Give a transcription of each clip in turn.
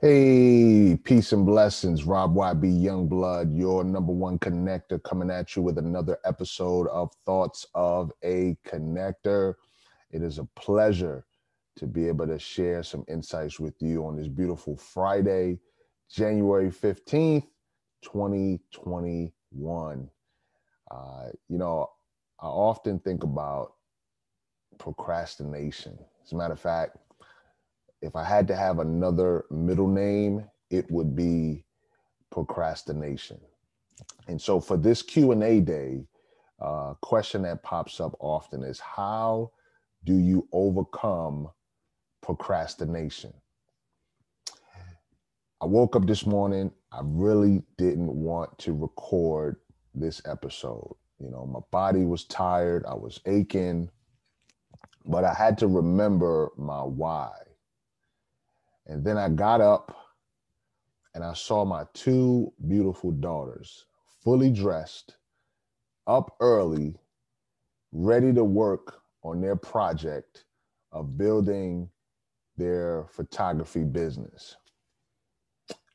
Hey, peace and blessings. Rob YB Youngblood, your number one connector, coming at you with another episode of Thoughts of a Connector. It is a pleasure to be able to share some insights with you on this beautiful Friday, January 15th, 2021. I often think about procrastination. As a matter of fact, if I had to have another middle name, it would be procrastination. And so for this Q&A day, question that pops up often is, how do you overcome procrastination? I woke up this morning, I really didn't want to record this episode. My body was tired, I was aching, but I had to remember my why. And then I got up and I saw my two beautiful daughters, fully dressed, up early, ready to work on their project of building their photography business.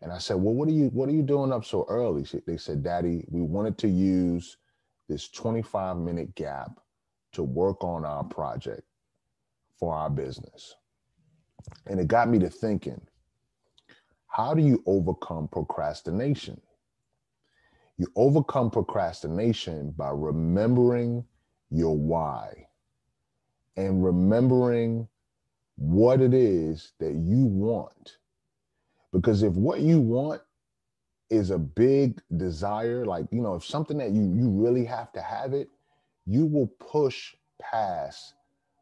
And I said, well, what are you doing up so early? They said, Daddy, we wanted to use this 25-minute gap to work on our project for our business. And it got me to thinking, how do you overcome procrastination? You overcome procrastination by remembering your why and remembering what it is that you want. Because if what you want is a big desire, if something that you really have to have it, you will push past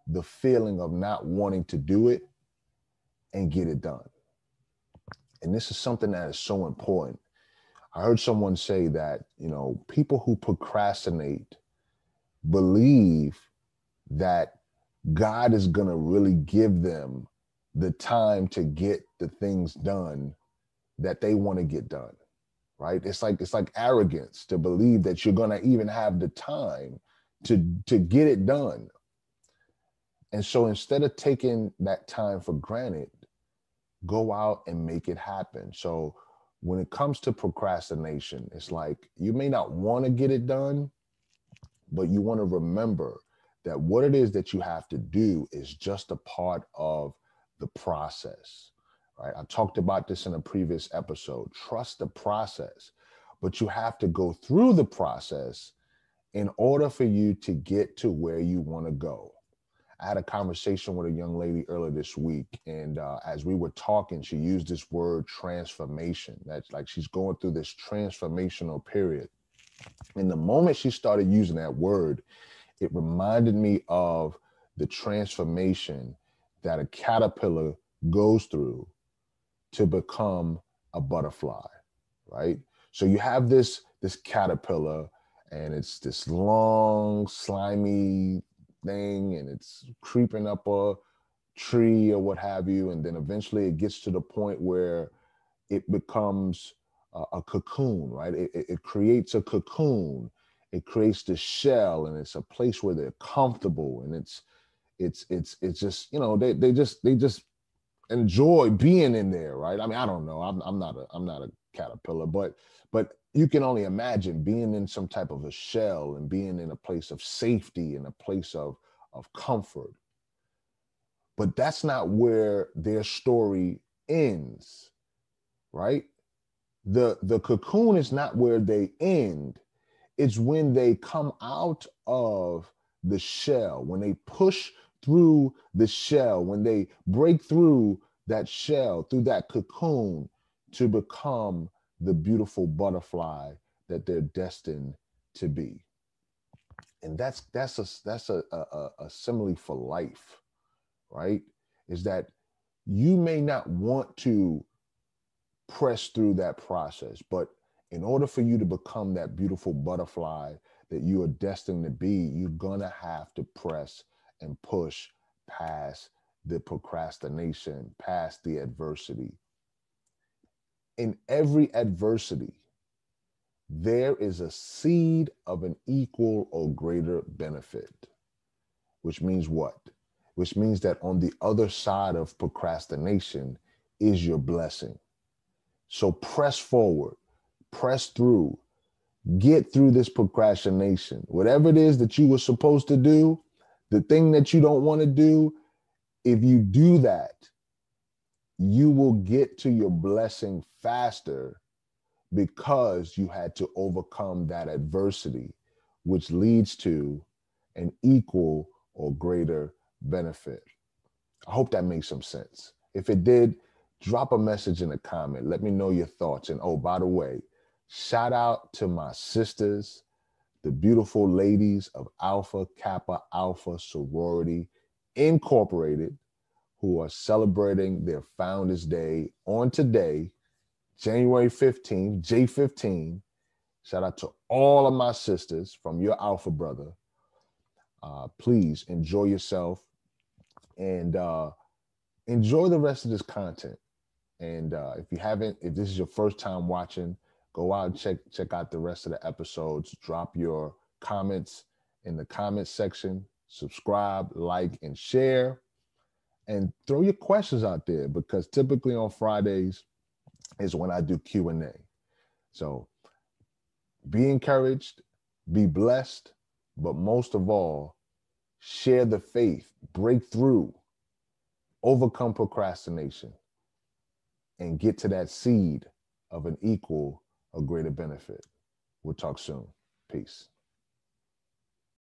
the feeling of not wanting to do it and get it done. And this is something that is so important. I heard someone say that, people who procrastinate believe that God is going to really give them the time to get the things done that they want to get done, right? It's like arrogance to believe that you're going to even have the time to get it done. And so instead of taking that time for granted, go out and make it happen. So when it comes to procrastination, it's like you may not want to get it done, but you want to remember that what it is that you have to do is just a part of the process, right? I talked about this in a previous episode. Trust the process, but you have to go through the process in order for you to get to where you want to go. I had a conversation with a young lady earlier this week, and as we were talking, she used this word transformation. That's like she's going through this transformational period. And the moment she started using that word, it reminded me of the transformation that a caterpillar goes through to become a butterfly, right? So you have this caterpillar, and it's this long, slimy thing, and it's creeping up a tree or what have you, and then eventually it gets to the point where it becomes a cocoon, right? It creates a cocoon. It creates the shell, and it's a place where they're comfortable, and it's just, they just enjoy being in there, right? I mean, I don't know. I'm not a caterpillar, but you can only imagine being in some type of a shell and being in a place of safety and a place of comfort. But that's not where their story ends, right? The cocoon is not where they end. It's when they come out of the shell, when they push through the shell, when they break through that shell, through that cocoon, to become the beautiful butterfly that they're destined to be. And that's a simile for life, right? Is that you may not want to press through that process, but in order for you to become that beautiful butterfly that you are destined to be, you're gonna have to press and push past the procrastination, past the adversity. In every adversity, there is a seed of an equal or greater benefit, which means what? Which means that on the other side of procrastination is your blessing. So press forward, press through, get through this procrastination. Whatever it is that you were supposed to do, the thing that you don't want to do, if you do that, you will get to your blessing faster because you had to overcome that adversity, which leads to an equal or greater benefit. I hope that makes some sense. If it did, drop a message in a comment. Let me know your thoughts. And oh, by the way, shout out to my sisters, the beautiful ladies of Alpha Kappa Alpha Sorority Incorporated, who are celebrating their Founders Day on today, January 15th, J15. Shout out to all of my sisters from your Alpha brother. Please enjoy yourself and enjoy the rest of this content. And if this is your first time watching, go out and check out the rest of the episodes. Drop your comments in the comment section. Subscribe, like, and share. And throw your questions out there, because typically on Fridays is when I do Q&A. So be encouraged, be blessed, but most of all, share the faith, break through, overcome procrastination, and get to that seed of an equal or greater benefit. We'll talk soon. Peace.